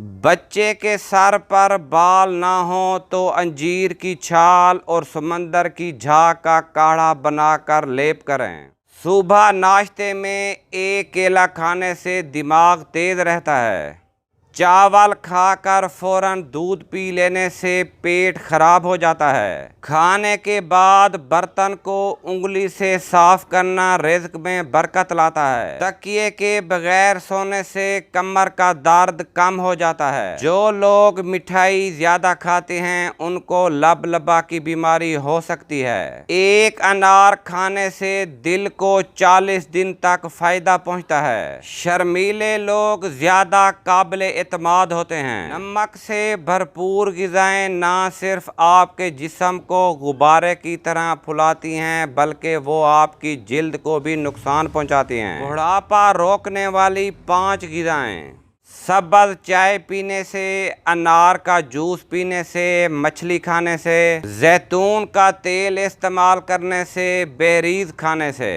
بچے کے سر پر بال نہ ہوں تو انجیر کی چھال اور سمندر کی جھاگ کا کاڑھا بنا کر لیپ کریں۔ صبح ناشتے میں ایک کیلا کھانے سے دماغ تیز رہتا ہے۔ چاول کھا کر فوراً دودھ پی لینے سے پیٹ خراب ہو جاتا ہے۔ کھانے کے بعد برتن کو انگلی سے صاف کرنا رزق میں برکت لاتا ہے۔ تکیے کے بغیر سونے سے کمر کا درد کم ہو جاتا ہے۔ جو لوگ مٹھائی زیادہ کھاتے ہیں ان کو لب لبا کی بیماری ہو سکتی ہے۔ ایک انار کھانے سے دل کو 40 دن تک فائدہ پہنچتا ہے۔ شرمیلے لوگ زیادہ قابل اعتماد ہوتے ہیں۔ نمک سے بھرپور غذائیں نہ صرف آپ کے جسم کو غبارے کی طرح پھلاتی ہیں بلکہ وہ آپ کی جلد کو بھی نقصان پہنچاتی ہیں۔ بڑھاپا روکنے والی 5 غذائیں: سبز چائے پینے سے، انار کا جوس پینے سے، مچھلی کھانے سے، زیتون کا تیل استعمال کرنے سے، بیریز کھانے سے۔